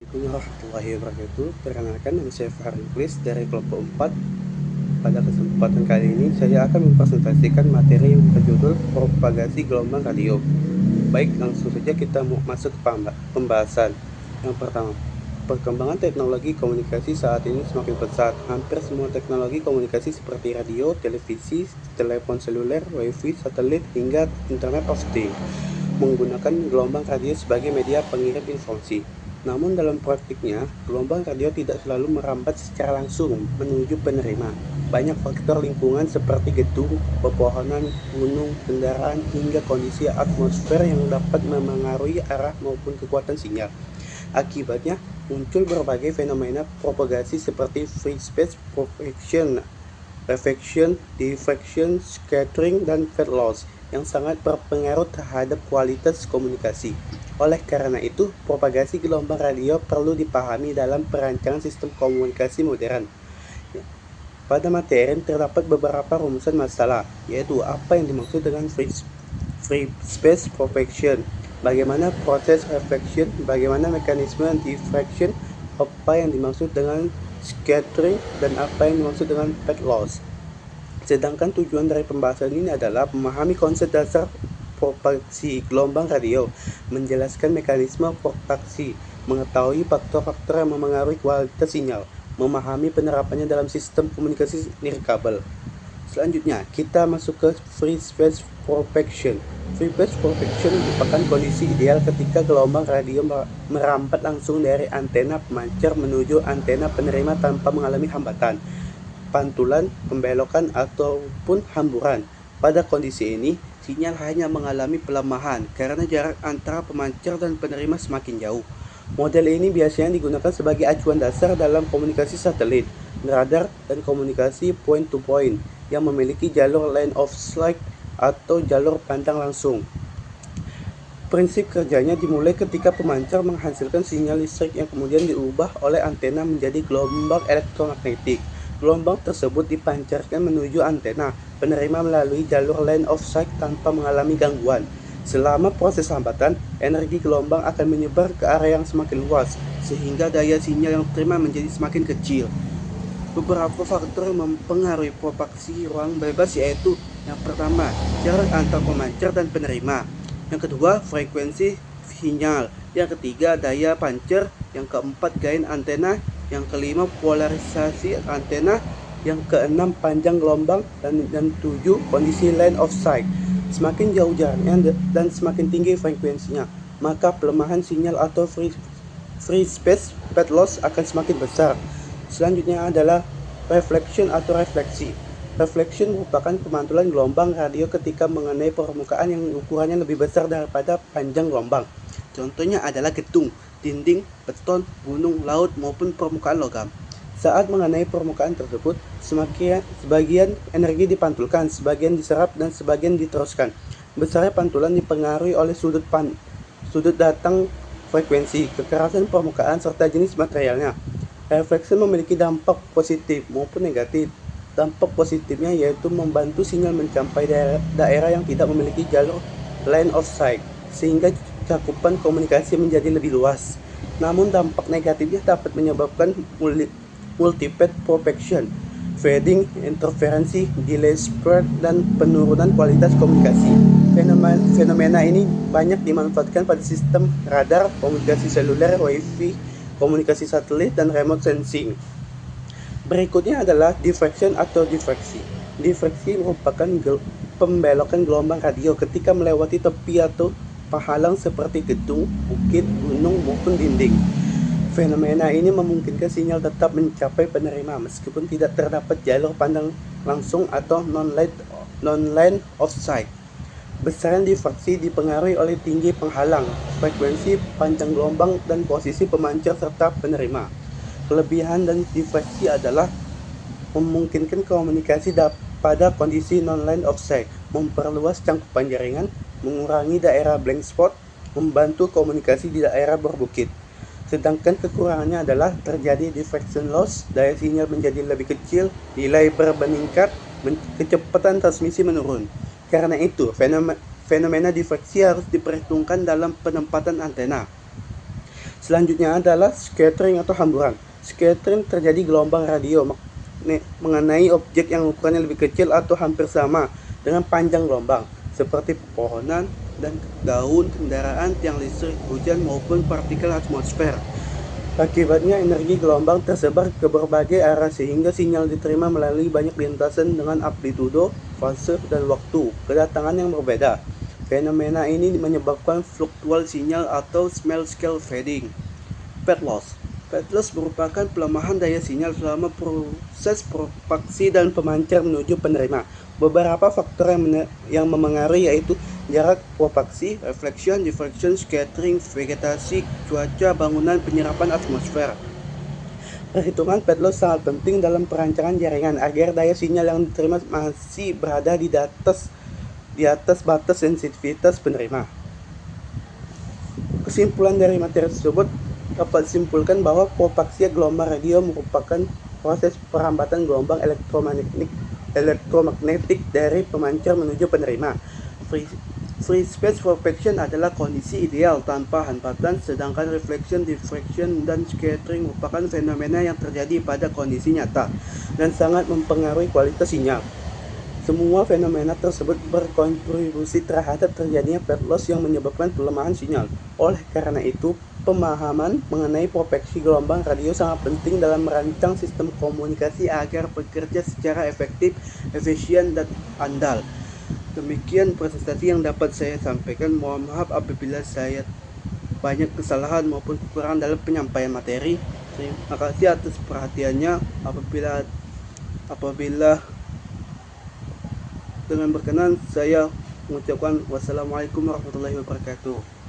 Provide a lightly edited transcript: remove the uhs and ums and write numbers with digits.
Assalamualaikum warahmatullahi wabarakatuh. Perkenalkan, nama saya Fahri Iblis dari kelompok 4. Pada kesempatan kali ini saya akan mempresentasikan materi yang berjudul propagasi gelombang radio. Baik, langsung saja kita masuk ke pembahasan. Yang pertama, perkembangan teknologi komunikasi saat ini semakin pesat. Hampir semua teknologi komunikasi seperti radio, televisi, telepon seluler, wifi, satelit, hingga internet of things menggunakan gelombang radio sebagai media pengirim informasi. Namun dalam praktiknya, gelombang radio tidak selalu merambat secara langsung menuju penerima. Banyak faktor lingkungan seperti gedung, pepohonan, gunung, kendaraan, hingga kondisi atmosfer yang dapat memengaruhi arah maupun kekuatan sinyal. Akibatnya, muncul berbagai fenomena propagasi seperti free space propagation, reflection, diffraction, scattering, dan fade loss yang sangat berpengaruh terhadap kualitas komunikasi. Oleh karena itu, propagasi gelombang radio perlu dipahami dalam perancangan sistem komunikasi modern. Pada materi terdapat beberapa rumusan masalah, yaitu apa yang dimaksud dengan free space propagation, bagaimana proses reflection, bagaimana mekanisme diffraction, apa yang dimaksud dengan scattering, dan apa yang dimaksud dengan fade loss. Sedangkan tujuan dari pembahasan ini adalah memahami konsep dasar propagasi gelombang radio, menjelaskan mekanisme propagasi, mengetahui faktor-faktor yang memengaruhi kualitas sinyal, memahami penerapannya dalam sistem komunikasi nirkabel. Selanjutnya, kita masuk ke free space propagation. Free space propagation merupakan kondisi ideal ketika gelombang radio merambat langsung dari antena pemancar menuju antena penerima tanpa mengalami hambatan, pantulan, pembelokan, ataupun hamburan. Pada kondisi ini, sinyal hanya mengalami pelemahan karena jarak antara pemancar dan penerima semakin jauh. Model ini biasanya digunakan sebagai acuan dasar dalam komunikasi satelit, radar, dan komunikasi point-to-point yang memiliki jalur line of sight atau jalur pandang langsung. Prinsip kerjanya dimulai ketika pemancar menghasilkan sinyal listrik yang kemudian diubah oleh antena menjadi gelombang elektromagnetik. Gelombang tersebut dipancarkan menuju antena penerima melalui jalur line of sight tanpa mengalami gangguan. Selama proses hambatan, energi gelombang akan menyebar ke area yang semakin luas, sehingga daya sinyal yang diterima menjadi semakin kecil. Beberapa faktor yang mempengaruhi propagasi ruang bebas yaitu: yang pertama, jarak antar pemancar dan penerima; yang kedua, frekuensi sinyal; yang ketiga, daya pancar; yang keempat, gain antena; yang kelima, polarisasi antena; yang keenam, panjang gelombang; dan tujuh, kondisi line of sight. Semakin jauh jaraknya dan semakin tinggi frekuensinya, maka pelemahan sinyal atau free space fade loss akan semakin besar. Selanjutnya adalah reflection atau refleksi. Reflection merupakan pemantulan gelombang radio ketika mengenai permukaan yang ukurannya lebih besar daripada panjang gelombang. Contohnya adalah gedung, dinding, beton, gunung, laut, maupun permukaan logam. Saat mengenai permukaan tersebut, sebagian energi dipantulkan, sebagian diserap, dan sebagian diteruskan. Besarnya pantulan dipengaruhi oleh sudut datang frekuensi, kekerasan permukaan, serta jenis materialnya. Refleksi memiliki dampak positif maupun negatif. Dampak positifnya yaitu membantu sinyal mencapai daerah yang tidak memiliki jalur line of sight, sehingga cakupan komunikasi menjadi lebih luas. Namun dampak negatifnya dapat menyebabkan multipath propagation, fading, interferensi, delay spread, dan penurunan kualitas komunikasi. Fenomena ini banyak dimanfaatkan pada sistem radar, komunikasi seluler, wifi, komunikasi satelit, dan remote sensing. Berikutnya adalah diffraction atau diffraksi. Diffraksi merupakan pembelokan gelombang radio ketika melewati tepi atau penghalang seperti gedung, bukit, gunung, maupun dinding. Fenomena ini memungkinkan sinyal tetap mencapai penerima meskipun tidak terdapat jalur pandang langsung atau non-line of sight. Besaran diffraksi dipengaruhi oleh tinggi penghalang, frekuensi, panjang gelombang, dan posisi pemancar serta penerima. Kelebihan dan diffraksi adalah memungkinkan komunikasi pada kondisi non-line of sight, memperluas cakupan jaringan, mengurangi daerah blank spot, membantu komunikasi di daerah berbukit. Sedangkan kekurangannya adalah terjadi diffraction loss, daya sinyal menjadi lebih kecil, delay meningkat, kecepatan transmisi menurun. Karena itu, fenomena diffraksi harus diperhitungkan dalam penempatan antena. Selanjutnya adalah scattering atau hamburan. Scattering terjadi gelombang radio mengenai objek yang ukurannya lebih kecil atau hampir sama dengan panjang gelombang, seperti pepohonan dan daun kendaraan, tiang listrik, hujan, maupun partikel atmosfer. Akibatnya energi gelombang tersebar ke berbagai arah sehingga sinyal diterima melalui banyak lintasan dengan amplitudo, fase, dan waktu kedatangan yang berbeda. Fenomena ini menyebabkan fluktuasi sinyal atau small scale fading. Fade loss. Fade loss merupakan pelemahan daya sinyal selama proses propaksi dan pemancar menuju penerima. Beberapa faktor yang memengaruhi yaitu jarak propaksi, reflection, diffraction, scattering, vegetasi, cuaca, bangunan, penyerapan atmosfer. Perhitungan fade loss sangat penting dalam perancangan jaringan agar daya sinyal yang diterima masih berada di atas batas sensitivitas penerima. Kesimpulan dari materi tersebut dapat disimpulkan bahwa propaksi gelombang radio merupakan proses perhambatan gelombang elektromagnetik dari pemancar menuju penerima. Free space propagation adalah kondisi ideal tanpa hambatan, sedangkan reflection, diffraction, dan scattering merupakan fenomena yang terjadi pada kondisi nyata dan sangat mempengaruhi kualitas sinyal. Semua fenomena tersebut berkontribusi terhadap terjadinya fade loss yang menyebabkan pelemahan sinyal. Oleh karena itu, pemahaman mengenai propaksi gelombang radio sangat penting dalam merancang sistem komunikasi agar bekerja secara efektif, efisien, dan andal. Demikian presentasi yang dapat saya sampaikan. Mohon maaf apabila saya banyak kesalahan maupun kekurangan dalam penyampaian materi. Terima kasih atas perhatiannya. Apabila dengan berkenan, saya mengucapkan wassalamualaikum warahmatullahi wabarakatuh.